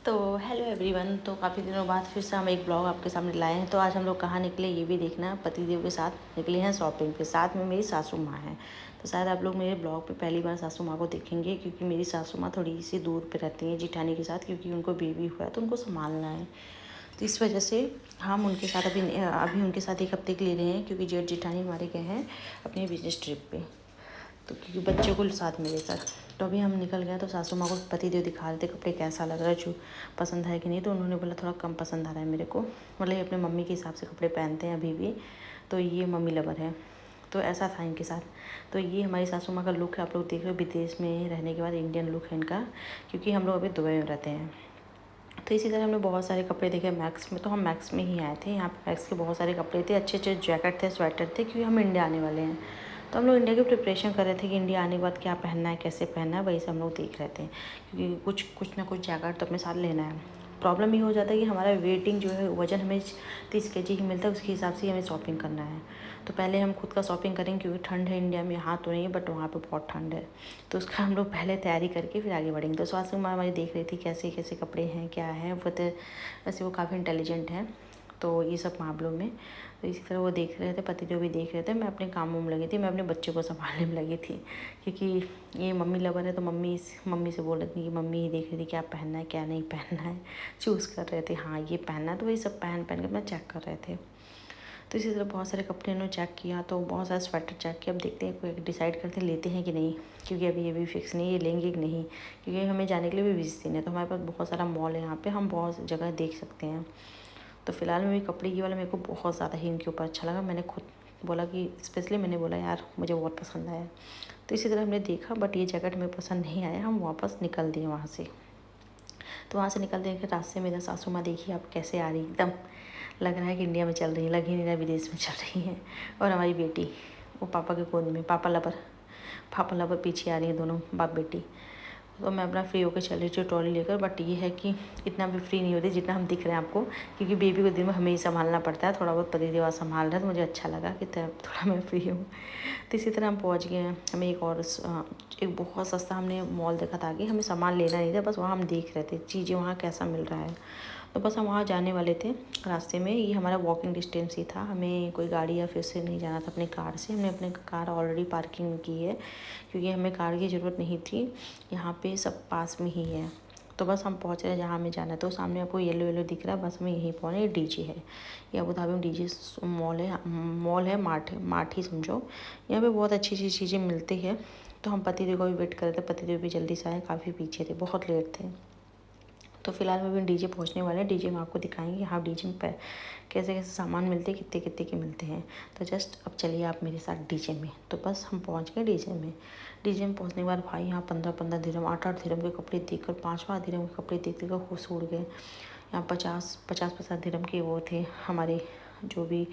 तो hello everyone. तो काफ़ी दिनों बाद फिर से हम एक ब्लॉग आपके सामने लाए हैं। तो आज हम लोग कहाँ निकले ये भी देखना। पतिदेव के साथ निकले हैं शॉपिंग पे, साथ में मेरी सासू माँ हैं। तो शायद आप लोग मेरे ब्लॉग पे पहली बार सासू माँ को देखेंगे, क्योंकि मेरी सासू माँ थोड़ी सी दूर पे रहती हैं जिठानी के साथ, क्योंकि उनको बेबी हुआ है तो उनको संभालना है। तो इस वजह से हम उनके साथ अभी उनके साथ एक हफ्ते के लिए रहे हैं, क्योंकि जेठ जिठानी हमारे गए हैं अपने बिजनेस ट्रिप पे, तो क्योंकि बच्चों को साथ में लेकर। तो अभी हम निकल गए तो सासू माँ को पतिदेव दिखा रहे थे कपड़े कैसा लग रहा है, जो पसंद है कि नहीं। तो उन्होंने बोला थोड़ा कम पसंद आ रहा है मेरे को, मतलब ये अपने मम्मी के हिसाब से कपड़े पहनते हैं अभी भी, तो ये मम्मी लवर है। तो ऐसा था इनके साथ। तो ये हमारी सासू माँ का लुक है, आप लोग देख रहे हो विदेश में रहने के बाद इंडियन लुक है इनका, क्योंकि हम लोग अभी दुबई में रहते हैं। तो इसी तरह हमने बहुत सारे कपड़े देखे मैक्स में। तो हम मैक्स में ही आए थे, यहाँ पे मैक्स के बहुत सारे कपड़े थे, अच्छे अच्छे जैकेट थे, स्वेटर थे, क्योंकि हम इंडिया आने वाले हैं। तो हम लोग इंडिया की प्रिपरेशन कर रहे थे कि इंडिया आने के बाद क्या पहनना है, कैसे पहनना है, वही से हम लोग देख रहे थे, क्योंकि कुछ ना कुछ जैकेट तो अपने साथ लेना है। प्रॉब्लम ये हो जाता है कि हमारा वेटिंग जो है, वज़न हमें 30 kg ही मिलता है, उसके हिसाब से हमें शॉपिंग करना है। तो पहले हम खुद का शॉपिंग करेंगे, क्योंकि ठंड है इंडिया में, यहाँ तो नहीं है बट वहाँ पे बहुत ठंड है। तो उसका हम लोग पहले तैयारी करके फिर आगे बढ़ेंगे। तो सासू माँ हमारी देख रही थी कैसे कैसे कपड़े हैं, क्या है। वो तो वैसे वो काफ़ी इंटेलिजेंट हैं तो ये सब मामलों में। तो इसी तरह वो देख रहे थे, पतिदेव भी देख रहे थे, मैं अपने कामों में लगी थी, मैं अपने बच्चों को संभालने में लगी थी, क्योंकि ये मम्मी लवर है। तो मम्मी से बोल रही थी कि मम्मी ही देख रही थी क्या पहनना है क्या नहीं पहनना है, चूज़ कर रहे थे, हाँ ये पहनना है। तो वही सब पहन पहन कर अपना चेक कर रहे थे। तो इसी तरह बहुत सारे कपड़े इन्होंने चेक किया, तो बहुत सारे स्वेटर चेक किया। अब देखते हैं, कोई डिसाइड करते हैं लेते हैं कि नहीं, क्योंकि अभी ये भी फिक्स नहीं है ये लेंगे कि नहीं, क्योंकि हमें जाने के लिए भी 20 दिन है। तो हमारे पास बहुत सारा मॉल है यहाँ पे, हम बहुत जगह देख सकते हैं। तो फिलहाल में भी कपड़े ये वाला मेरे को बहुत ज़्यादा ही इनके ऊपर अच्छा लगा। मैंने खुद बोला कि स्पेशली मैंने बोला यार मुझे बहुत पसंद आया। तो इसी तरह हमने देखा, बट ये जैकेट मेरे पसंद नहीं आया, हम वापस निकल दिए वहाँ से। तो वहाँ से निकलते हैं कि रास्ते में इधर सासू माँ देखिए आप कैसे आ रही, एकदम लग रहा है कि इंडिया में चल रही है, लग ही नहीं रहा विदेश में चल रही हैं। और हमारी बेटी वो पापा के गोद में, पापा लवर पीछे आ रही है, दोनों बाप बेटी। तो मैं अपना फ्री होकर चल रही थी ट्रॉली लेकर, बट ये है कि इतना भी फ्री नहीं होती जितना हम दिख रहे हैं आपको, क्योंकि बेबी को दिन में हमें ही संभालना पड़ता है। थोड़ा बहुत पति देवा संभाल रहा है, तो मुझे अच्छा लगा कि थोड़ा मैं फ्री हूँ। तो इसी तरह हम पहुँच गए हैं। हमें एक बहुत सस्ता हमने मॉल देखा था आगे, हमें सामान लेना नहीं था, बस वहाँ हम देख रहे थे चीज़ें वहाँ कैसा मिल रहा है। तो बस हम वहाँ जाने वाले थे। रास्ते में ये हमारा वॉकिंग डिस्टेंस ही था, हमें कोई गाड़ी या फिर से नहीं जाना था अपनी कार से। हमने अपने कार ऑलरेडी पार्किंग की है, क्योंकि हमें कार की ज़रूरत नहीं थी, यहाँ पे सब पास में ही है। तो बस हम पहुँच रहे हैं जहाँ हमें जाना है। तो सामने आपको येलो येलो दिख रहा है, बस हमें यहीं पहुँचना है। ये डीजे है, ये अबू धाबी में डीजे मॉल है, मार्ट ही समझो। यहाँ पे बहुत अच्छी अच्छी चीज़ें मिलती है। तो हम पतिदेव को भी वेट कर रहे थे, पतिदेव भी जल्दी से आए, काफ़ी पीछे थे, बहुत लेट थे। तो फिलहाल में भी डीजे पहुंचने वाले हैं, डीजे में आपको दिखाएंगे हाँ डीजे में कैसे कैसे सामान मिलते हैं, कितने कितने के मिलते हैं। तो जस्ट अब चलिए आप मेरे साथ डीजे में। तो बस हम पहुंच गए डीजे में। डीजे में पहुंचने के बाद भाई यहाँ 15-15 दिरहम 8-8 दिरहम के कपड़े देखकर, 5-5 दिरहम के कपड़े देख कर खुश उड़ गए। यहाँ 50-50 दिरहम के वो थे हमारे, जो भी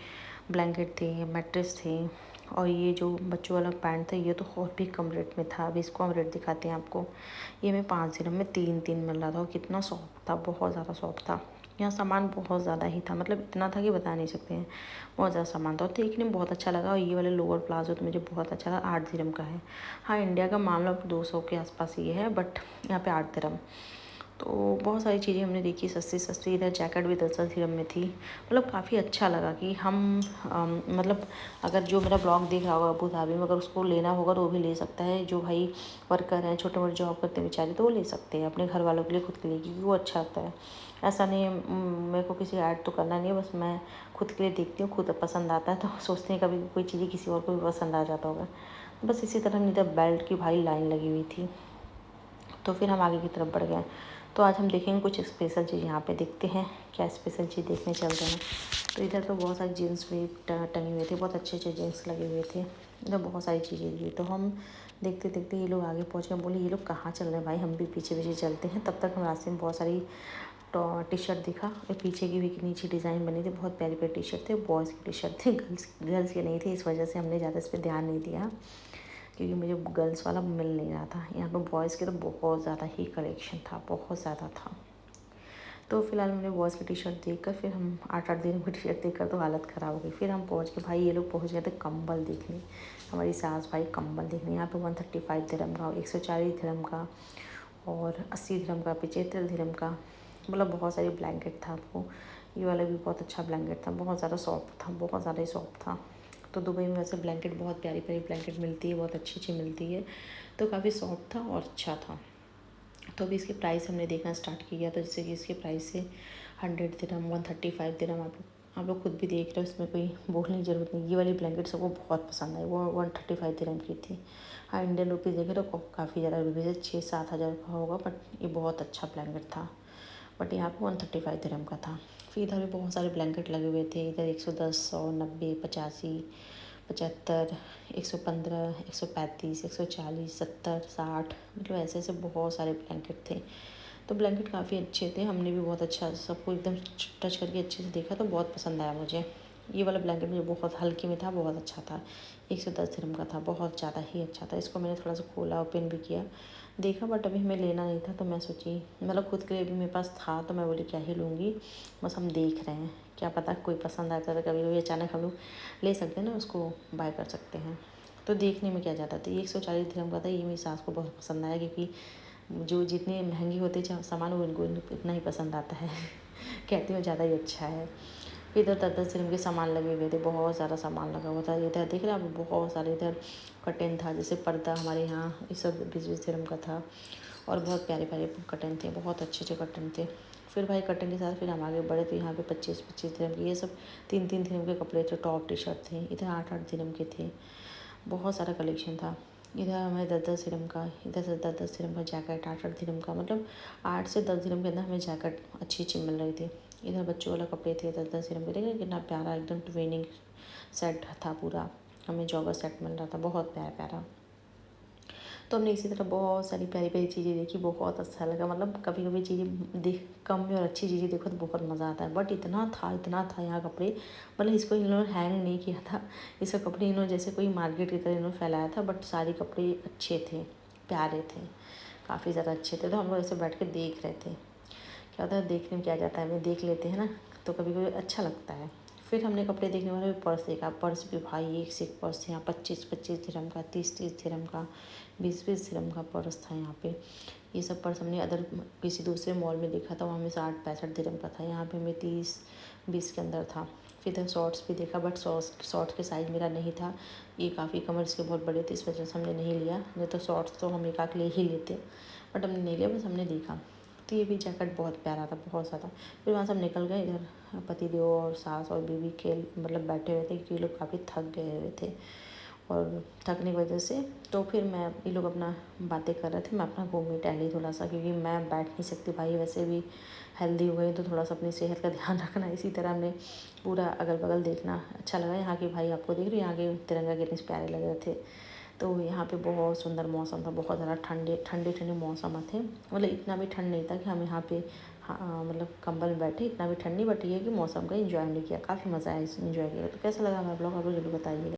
ब्लैंकेट थे, मैट्रेस थे। और ये जो बच्चों वाला पैंट था ये तो और भी कम रेट में था। अभी इसको हम रेट दिखाते हैं आपको। ये हमें 5 दिरहम में 3 मिल रहा था, और कितना सॉफ्ट था, बहुत ज़्यादा सॉफ्ट था। यहाँ सामान बहुत ज़्यादा ही था, मतलब इतना था कि बता नहीं सकते हैं, बहुत ज़्यादा सामान था। और देखने में बहुत अच्छा लगा। और ये वाले लोअर प्लाजो तो मुझे बहुत अच्छा लगा, 8 दिरहम का है। हाँ इंडिया का मामला 200 के आसपास ये है, बट यहाँ पे 8 दिरहम। तो बहुत सारी चीज़ें हमने देखी सस्ती सस्ती। इधर जैकेट भी 10-10 दिरहम में थी। मतलब काफ़ी अच्छा लगा कि हम मतलब अगर जो मेरा ब्लॉग देख रहा होगा अबू धाबी में, अगर उसको लेना होगा तो वो भी ले सकता है। जो भाई वर्कर हैं, छोटे मोटे जॉब करते हैं बेचारे, तो वो ले सकते हैं अपने घर वालों के लिए, खुद के लिए, क्योंकि वो अच्छा लगता है। ऐसा नहीं है मेरे को किसी ऐड तो करना नहीं है, बस मैं खुद के लिए देखती हूँ, खुद पसंद आता है तो सोचते हैं कभी कोई चीज़ें किसी और को भी पसंद आ जाता होगा। बस इसी तरह नहीं, इधर बेल्ट की भारी लाइन लगी हुई थी। तो फिर हम आगे की तरफ बढ़ गए। तो आज हम देखेंगे कुछ स्पेशल चीज़, यहाँ पे देखते हैं क्या स्पेशल चीज़ देखने चल रहे हैं। तो इधर तो बहुत सारे जीन्स भी टंगे हुए थे, बहुत अच्छे अच्छे जीन्स लगे हुए थे। इधर बहुत सारी चीज़ें थी। तो हम देखते देखते ये लोग आगे पहुँच गए। बोले ये लोग कहाँ चल रहे हैं भाई, हम भी पीछे पीछे चलते हैं। तब तक हम रास्ते में बहुत सारी टी शर्ट दिखा, और पीछे की भी कितनी अच्छी डिज़ाइन बनी थी, बहुत प्यारी प्यारी टी शर्ट थे। बॉयज़ की टी शर्ट थी, गर्ल्स की नहीं थी, इस वजह से हमने ज़्यादा इस पर ध्यान नहीं दिया, क्योंकि मुझे गर्ल्स वाला मिल नहीं रहा था। यहाँ पर बॉयज़ के तो बहुत ज़्यादा ही कलेक्शन था, बहुत ज़्यादा था। तो फिलहाल हमने बॉयज़ की टी शर्ट देखकर, फिर हम 8-8 दिन की टी शर्ट देखकर तो हालत ख़राब हो गई। फिर हम पहुँच के भाई ये लोग पहुँच गए थे कंबल देखने, हमारी सास भाई कंबल देखने। यहाँ पे 135 दिरहम का, 140 दिरहम का, और 80 दिरहम का, 75 दिरहम का, मतलब बहुत सारी ब्लैंकेट था आपको। ये वाला भी बहुत अच्छा ब्लैंकेट था, बहुत ज़्यादा सॉफ्ट था, बहुत ज़्यादा ही सॉफ्ट था। तो दुबई में वैसे ब्लैंकेट बहुत प्यारी प्यारी ब्लैंकेट मिलती है, बहुत अच्छी अच्छी मिलती है। तो काफ़ी सॉफ्ट था और अच्छा था। तो अभी इसके प्राइस हमने देखना स्टार्ट किया, तो जैसे कि इसके प्राइस से 100 दिरहम, 135 दिरहम, आप लोग खुद भी देख रहे हो, इसमें कोई बोलने की ज़रूरत नहीं। ये वाली ब्लैंकेट सबको बहुत पसंद आई, वो 135 दिरहम की थी। हाँ, इंडियन रुपीज़ देखें तो काफ़ी ज़्यादा रुपीज़ है, 6-7 हज़ार का होगा, बट ये बहुत अच्छा ब्लैंकेट था। बट यहाँ पे 135 दिरहम का था। फिर इधर भी बहुत सारे ब्लैंकेट लगे हुए थे, इधर 110, 100, 90, 85, 75, 115, 135, 140, 70, 60, मतलब ऐसे ऐसे बहुत सारे ब्लैंकेट थे। तो ब्लैंकेट काफ़ी अच्छे थे, हमने भी बहुत अच्छा सबको एकदम टच करके अच्छे से देखा, तो बहुत पसंद आया मुझे। ये वाला ब्लैंकेट मुझे बहुत हल्के में था, बहुत अच्छा था। 110 दिरहम का था, बहुत ज़्यादा ही अच्छा था। इसको मैंने थोड़ा सा खोला, ओपन भी किया, देखा, बट अभी हमें लेना नहीं था, तो मैं सोची मतलब खुद के लिए भी मेरे पास था, तो मैं बोली क्या ही लूँगी, बस हम देख रहे हैं, क्या पता कोई पसंद आता है, तो कभी कभी अचानक हम लोग ले सकते हैं ना, उसको बाय कर सकते हैं। तो देखने में क्या जाता था, ये 140 दिरहम का था। ये मेरी सास को बहुत पसंद आया, क्योंकि जो जितनी महंगी होती है सामान, वो इनको इतना ही पसंद आता है। कहती हूँ ज़्यादा ही अच्छा है। फिर इधर 10-10 दिरहम के सामान लगे हुए थे, बहुत ज़्यादा सामान लगा हुआ था। इधर देख रहे हैं आप, बहुत सारे इधर कर्टेन था, जैसे पर्दा हमारे यहाँ, ये सब 20-20 दिरहम का था। और बहुत प्यारे प्यारे कर्टेन थे, बहुत अच्छे अच्छे कर्टेन थे। फिर भाई कर्टेन के साथ फिर हम आगे बढ़े, तो यहाँ पे 25-25 दिरहम के, ये सब 3-3 दिरहम के कपड़े थे, टॉप टी शर्ट थे। इधर 8-8 दिरहम के थे, बहुत सारा कलेक्शन था। इधर हमें 10-10 दिरहम का, इधर से 10-10 दिरहम का जैकेट, 8-8 दिरहम का, मतलब 8 से 10 दिरहम के अंदर हमें जैकेट अच्छी अच्छी मिल रही थी। इधर बच्चों वाला कपड़े थे 10-10 दिरहम के, देखिए कितना प्यारा एकदम ट्विनिंग सेट था पूरा, हमें जॉगर सेट मिल रहा था, बहुत प्यारा प्यारा। तो हमने इसी तरह बहुत सारी प्यारी प्यारी चीज़ें देखी, बहुत अच्छा लगा। मतलब कभी कभी चीज़ें देख कम में और अच्छी चीज़ें देखो तो बहुत मज़ा आता है। बट इतना था यहाँ कपड़े, मतलब इसको इन लोगों ने हैंग नहीं किया था, इसका कपड़े इन्होंने जैसे कोई मार्केट की तरह इन्होंने फैलाया था। बट सारे कपड़े अच्छे थे, प्यारे थे, काफ़ी ज़्यादा अच्छे थे। तो हम लोग ऐसे बैठ के देख रहे थे, क्या होता है देखने में क्या जाता है, हमें देख लेते हैं ना, तो कभी कभी अच्छा लगता है। फिर हमने कपड़े देखने वाले में पर्स देखा, पर्स भी भाई एक से एक पर्स थे यहाँ, 25-25 दिरहम का, 30-30 दिरहम का, 20-20 दिरहम का पर्स था यहाँ पे। ये सब पर्स हमने अदर किसी दूसरे मॉल में देखा था, वहाँ में 60-65 दिरहम का था, यहाँ पे हमें 30-20 के अंदर था। फिर इधर शॉर्ट्स भी देखा, बट शॉर्ट्स के साइज़ मेरा नहीं था, ये काफ़ी कमर इसके बहुत बड़े थे, इस वजह से हमने नहीं लिया, नहीं तो शॉर्ट्स तो हम एक आध ले ही लेते, बट हमने नहीं लिया, बस हमने देखा। तो ये भी जैकेट बहुत प्यारा था, बहुत ज़्यादा। फिर वहाँ से हम निकल गए, इधर पतिदेव और सास और बीवी खेल मतलब बैठे हुए थे, क्योंकि ये लोग काफ़ी थक गए हुए थे, और थकने की वजह से तो फिर मैं, ये लोग अपना बातें कर रहे थे, मैं अपना घूमी टहली थोड़ा सा, क्योंकि मैं बैठ नहीं सकती भाई, वैसे भी हेल्दी हुए तो थोड़ा सा अपनी सेहत का ध्यान रखना। इसी तरह हमने पूरा अगल बगल देखना, अच्छा लगा। यहाँ के भाई आपको देख रहे हो, यहाँ के तिरंगा कितने प्यारे लग रहे थे। तो यहाँ पे बहुत सुंदर मौसम था, बहुत ज़्यादा ठंडे मौसम थे, मतलब इतना भी ठंड नहीं था कि हम यहाँ पे हाँ मतलब कंबल में बैठे, इतना भी ठंड नहीं, बट ये है कि मौसम का एंजॉय नहीं किया, काफ़ी मज़ा आया इस एंजॉय किया। तो कैसा लगा हमारा ब्लॉग, आप लोग जरूर बताइएगा।